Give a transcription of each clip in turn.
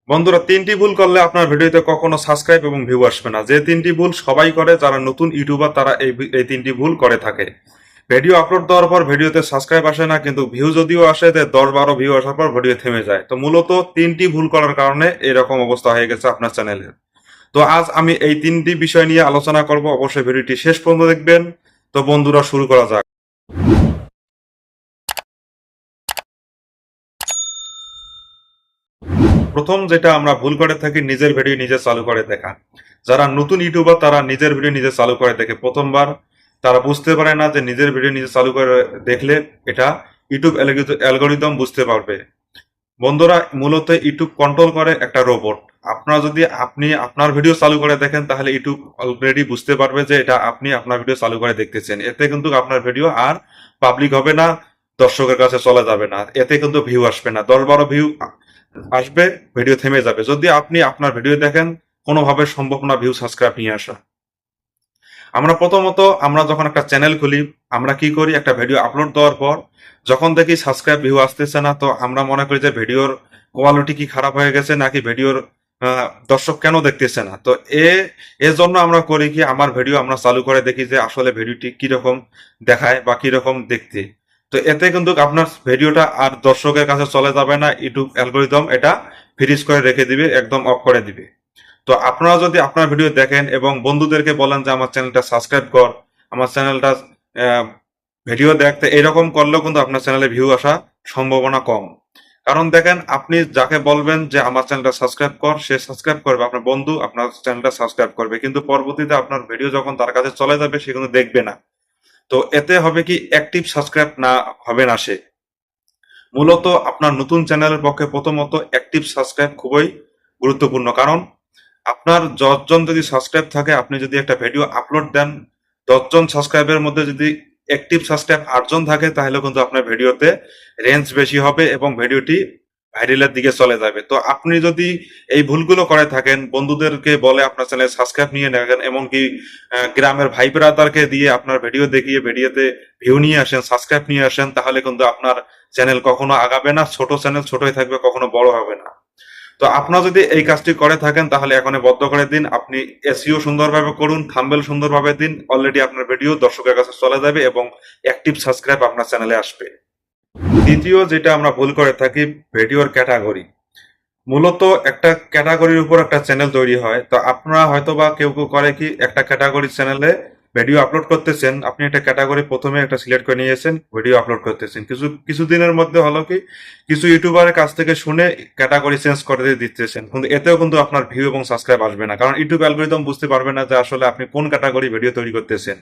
বন্ধুরা, তিনটি ভুল করলে আপনার ভিডিওতে কখনো সাবস্ক্রাইব এবং ভিউ আসবে না। যে তিনটি ভুল সবাই করে, যারা নতুন ইউটিউবার তারা এই তিনটি ভুল করে থাকে। ভিডিও আপলোড দেওয়ার পর ভিডিওতে সাবস্ক্রাইব আসে না, কিন্তু ভিউ যদিও আসে 10-12 ভিউ আসার পর ভিডিও থেমে যায়। তো মূলত তিনটি ভুল করার কারণে এরকম অবস্থা হয়ে গেছে আপনার চ্যানেলের। তো আজ আমি এই তিনটি বিষয় নিয়ে আলোচনা করব, অবশ্যই ভিডিওটি শেষ পর্যন্ত দেখবেন। তো বন্ধুরা, শুরু করা যাক। প্রথম যেটা আমরা ভুল করে থাকি, নিজের ভিডিও নিজে চালু করে দেখা। যারা নতুন ইউটিউবার তারা নিজের ভিডিও নিজে চালু করে দেখে প্রথমবার। তারা বুঝতে পারে না যে নিজের ভিডিও নিজে চালু করে দেখলে এটা ইউটিউব অ্যালগোরিদম বুঝতে পারবে। বন্ধুরা, মূলত ইউটিউব কন্ট্রোল করে একটা রোবট। আপনারা যদি আপনি আপনার ভিডিও চালু করে দেখেন, তাহলে ইউটিউব অলরেডি বুঝতে পারবে যে এটা আপনি আপনার ভিডিও চালু করে দেখতেছেন। এতে কিন্তু আপনার ভিডিও আর পাবলিক হবে না, দর্শকের কাছে চলে যাবে না, এতে কিন্তু ভিউ আসবে না। 10-12 ভিউ আসবে, ভিডিও থেমে যাবে। যদি আপনি আপনার ভিডিও দেখেন, কোনোভাবে সম্ভব না ভিউ সাবস্ক্রাইব নিয়ে আসা। আমরা যখন একটা চ্যানেল খুলি, আমরা কি করি, একটা ভিডিও আপলোড দেওয়ার পর যখন দেখি সাবস্ক্রাইব ভিউ আসতেছে না, তো আমরা মনে করি যে ভিডিওর কোয়ালিটি কি খারাপ হয়ে গেছে, নাকি ভিডিওর দর্শক কেন দেখতেছে না। তো এর জন্য আমরা করি কি, আমার ভিডিও আমরা চালু করে দেখি যে আসলে ভিডিওটি কিরকম দেখায় বা কিরকম দেখতে। তো এতে কিন্তু আপনার ভিডিওটা আর দর্শকের কাছে চলে যাবে না, ইউটিউব অ্যালগোরিদম এটা ফ্রিজ করে রেখে দিবে, একদম অফ করে দিবে। তো আপনারা যদি আপনার ভিডিও দেখেন এবং বন্ধুদেরকে বলেন যে আমার চ্যানেলটা সাবস্ক্রাইব কর, আমার চ্যানেলটা ভিডিও দেখতে, এরকম করলেও কিন্তু আপনার চ্যানেলে ভিউ আসা সম্ভাবনা কম। কারণ দেখেন, আপনি যাকে বলবেন যে আমার চ্যানেলটা সাবস্ক্রাইব কর, সে সাবস্ক্রাইব করবে, আপনার বন্ধু আপনার চ্যানেলটা সাবস্ক্রাইব করবে, কিন্তু পরবর্তীতে আপনার ভিডিও যখন তার কাছে চলে যাবে সে কিন্তু দেখবে না। তো এতে হবে কি, অ্যাক্টিভ সাবস্ক্রাইব না হবে না সে। মূলত আপনার নতুন চ্যানেলের পক্ষে প্রথমত অ্যাক্টিভ সাবস্ক্রাইব খুবই গুরুত্বপূর্ণ। কারণ আপনার 10 জন যদি সাবস্ক্রাইব থাকে, আপনি যদি একটা ভিডিও আপলোড দেন, 10 জন সাবস্ক্রাইবের মধ্যে যদি অ্যাক্টিভ সাবস্ক্রাইব 8 জন থাকে, তাহলে কিন্তু আপনার ভিডিওতে রেঞ্জ বেশি হবে এবং ভিডিওটি ভাইরালের দিকে চলে যাবে। তো আপনি যদি এই ভুলগুলো করে থাকেন, বন্ধুদেরকে বলে আপনার চ্যানেল সাবস্ক্রাইব নিয়ে নেন, এমনকি গ্রামের ভাই ব্রাদারকে দিয়ে আপনার ভিডিও দেখিয়ে ভিডিওতে ভিউ নিয়ে আসেন, সাবস্ক্রাইব নিয়ে আসেন, তাহলে কিন্তু আপনার চ্যানেল কখনো আগাবে না। ছোট চ্যানেল ছোটই থাকবে, কখনো বড় হবে না। তো আপনারা যদি এই কাজটি করে থাকেন, তাহলে এখনই বদ্ধ করে দিন। আপনি এসইও সুন্দরভাবে করুন, থাম্বনেল সুন্দরভাবে দিন, অলরেডি আপনার ভিডিও দর্শকের কাছে চলে যাবে এবং অ্যাক্টিভ সাবস্ক্রাইব আপনার চ্যানেলে আসবে। দ্বিতীয় যেটা আমরা ভুল করে থাকি, ভিডিওর ক্যাটাগরি। মূলত একটা ক্যাটাগরির উপর একটা চ্যানেল তৈরি হয়। তো আপনারা হয়তো বা কেউ কেউ করে কি, একটা ক্যাটাগরি চ্যানেলে ভিডিও আপলোড করতেছেন, আপনি একটা ক্যাটাগরি প্রথমে একটা সিলেক্ট করে নিয়েছেন, ভিডিও আপলোড করতেছেন, কিছুদিনের মধ্যে হলো কি, কিছু ইউটিউবারের কাছ থেকে শুনে ক্যাটাগরি চেঞ্জ করে দিয়ে দিতেছেন, কিন্তু এতেও কিন্তু আপনার ভিউ এবং সাবস্ক্রাইব আসবে না। কারণ ইউটিউব অ্যালগোরিদম বুঝতে পারবে না যে আসলে আপনি কোন ক্যাটাগরি ভিডিও তৈরি করতেছেন।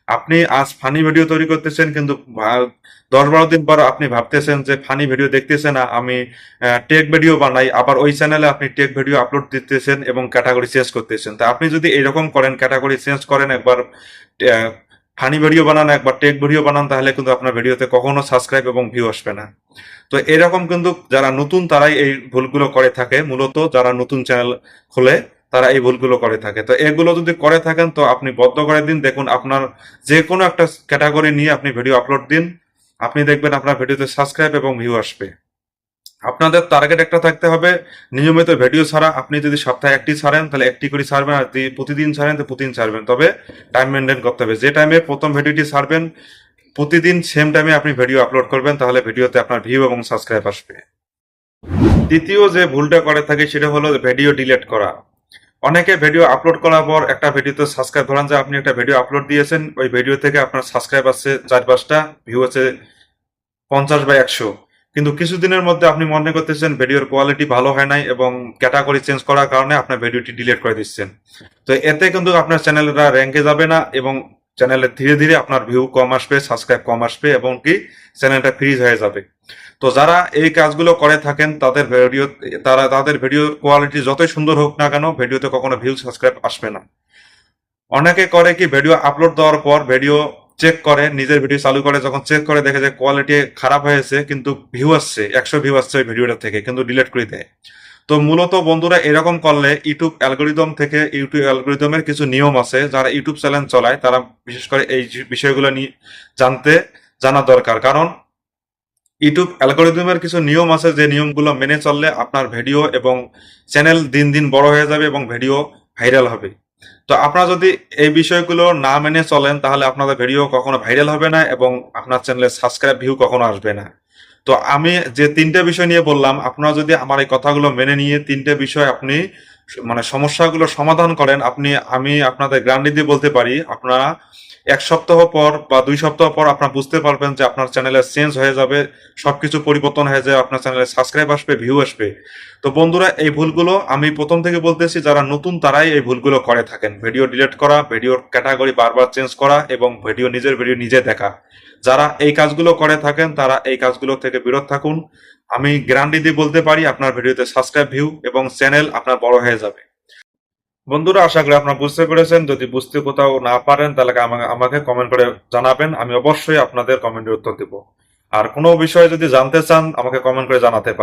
আপনি আজ ফানি ভিডিও তৈরি করতেছেন, কিন্তু 10-12 দিন পর আপনি ভাবতেছেন যে ফানি ভিডিও দেখতেছে না, আমি টেক ভিডিও বানাই। আবার ওই চ্যানেলে আপনি টেক ভিডিও আপলোড দিতেছেন এবং ক্যাটাগরি চেঞ্জ করতেছেন। তা আপনি যদি এরকম করেন, ক্যাটাগরি চেঞ্জ করেন, একবার ফানি ভিডিও বানান, একবার টেক ভিডিও বানান, তাহলে কিন্তু আপনার ভিডিওতে কখনো সাবস্ক্রাইব এবং ভিউ আসবে না। তো এরকম কিন্তু যারা নতুন তারাই এই ভুলগুলো করে থাকে। মূলত যারা নতুন চ্যানেল খোলে তারা এই ভুলগুলো করে থাকে। তো এগুলো যদি করে থাকেন, তো আপনি বদ্ধ করে দিন। দেখুন, আপনার যে কোনো একটা ক্যাটাগরি নিয়ে আপনি ভিডিও আপলোড দিন, আপনি দেখবেন আপনার ভিডিওতে সাবস্ক্রাইব এবং ভিউ আসবে। আপনাদের টার্গেট একটা থাকতে হবে, নিয়মিত ভিডিও ছাড়া। আপনি যদি সপ্তাহে একটি ছাড়েন, তাহলে একটি করে ছাড়বেন, আর যদি প্রতিদিন ছাড়েন তো প্রতিদিন ছাড়বেন। তবে টাইম মেনটেন করতে হবে। যে টাইমে প্রথম ভিডিওটি ছাড়বেন, প্রতিদিন সেম টাইমে আপনি ভিডিও আপলোড করবেন, তাহলে ভিডিওতে আপনার ভিউ এবং সাবস্ক্রাইব আসবে। তৃতীয় যে ভুলটা করে থাকে, সেটা হলো ভিডিও ডিলিট করা। অনেকে ভিডিও আপলোড করার পর একটা ভিডিওতে সাবস্ক্রাইব, ধরেন যে আপনি একটা ভিডিও আপলোড দিয়েছেন, ওই ভিডিও থেকে আপনার সাবস্ক্রাইব আছে 4-5টা, ভিউ আছে 50/100, কিন্তু কিছুদিনের মধ্যে আপনি মনে করতেছেন ভিডিওর কোয়ালিটি ভালো হয় নাই এবং ক্যাটাগরি চেঞ্জ করার কারণে আপনার ভিডিওটি ডিলিট করে দিচ্ছেন। তো এতে কিন্তু আপনার চ্যানেলটা র্যাঙ্কে যাবে না এবং চ্যানেলে ধীরে ধীরে আপনার ভিউ কম আসবে, সাবস্ক্রাইব কম আসবে এবং কি চ্যানেলটা ফ্রিজ হয়ে যাবে। তো যারা এই কাজগুলো করে থাকেন, তাদের ভিডিও কোয়ালিটি যতই সুন্দর হোক না কেন, ভিডিওতে কখনো ভিউ সাবস্ক্রাইব আসবে না। অনেকে করে কি, ভিডিও আপলোড দেওয়ার পর ভিডিও চেক করে, নিজের ভিডিও চালু করে, যখন চেক করে দেখে যে কোয়ালিটি খারাপ হয়েছে, কিন্তু ভিউ আসছে 100 ভিউ আসছে ওই ভিডিওটা থেকে, কিন্তু ডিলিট করে দেয়। তো মূলত বন্ধুরা, এরকম করলে ইউটিউব অ্যালগোরিদমের কিছু নিয়ম আছে। যারা ইউটিউব চ্যানেল চালায় তারা বিশেষ করে এই বিষয়গুলো নিয়ে জানা দরকার। কারণ ইউটিউব অ্যালগরিদমের কিছু নিয়ম আছে, যে নিয়মগুলো মেনে চললে আপনার ভিডিও এবং চ্যানেল দিন দিন বড় হয়ে যাবে এবং ভিডিও ভাইরাল হবে। তো আপনারা যদি এই বিষয়গুলো না মেনে চলেন তাহলে আপনাদের ভিডিও কখনো ভাইরাল হবে না এবং আপনার চ্যানেলে সাবস্ক্রাইব ভিউ কখনো আসবে না। তো আমি যে তিনটে বিষয় নিয়ে বললাম, আপনারা যদি আমার এই কথাগুলো মেনে নিয়ে তিনটে বিষয় আপনি মানে সমস্যাগুলো সমাধান করেন, আমি আপনাদের গ্যারান্টি দিয়ে বলতে পারি, আপনারা 1 সপ্তাহ পর বা 2 সপ্তাহ পর আপনারা বুঝতে পারবেন যে আপনার চ্যানেলে চেঞ্জ হয়ে যাবে, সবকিছু পরিবর্তন হয়ে যাবে, আপনার চ্যানেলে সাবস্ক্রাইব আসবে, ভিউ আসবে। তো বন্ধুরা, এই ভুলগুলো আমি প্রথম থেকে বলতেছি, যারা নতুন তারাই এই ভুলগুলো করে থাকেন। ভিডিও ডিলিট করা, ভিডিওর ক্যাটাগরি বারবার চেঞ্জ করা এবং নিজের ভিডিও নিজে দেখা। যারা এই কাজগুলো করে থাকেন তারা এই কাজগুলো থেকে বিরত থাকুন। আমি গ্যারান্টি দিয়ে বলতে পারি আপনার ভিডিওতে সাবস্ক্রাইব, ভিউ এবং চ্যানেল আপনার বড় হয়ে যাবে। বন্ধুরা, আশা করি আপনারা বুঝতে পেরেছেন। যদি বুঝতে কোথাও না পারেন তাহলে আমাকে কমেন্ট করে জানাবেন, আমি অবশ্যই আপনাদের কমেন্টের উত্তর দেব। আর কোনো বিষয়ে যদি জানতে চান আমাকে কমেন্ট করে জানাতে পারেন।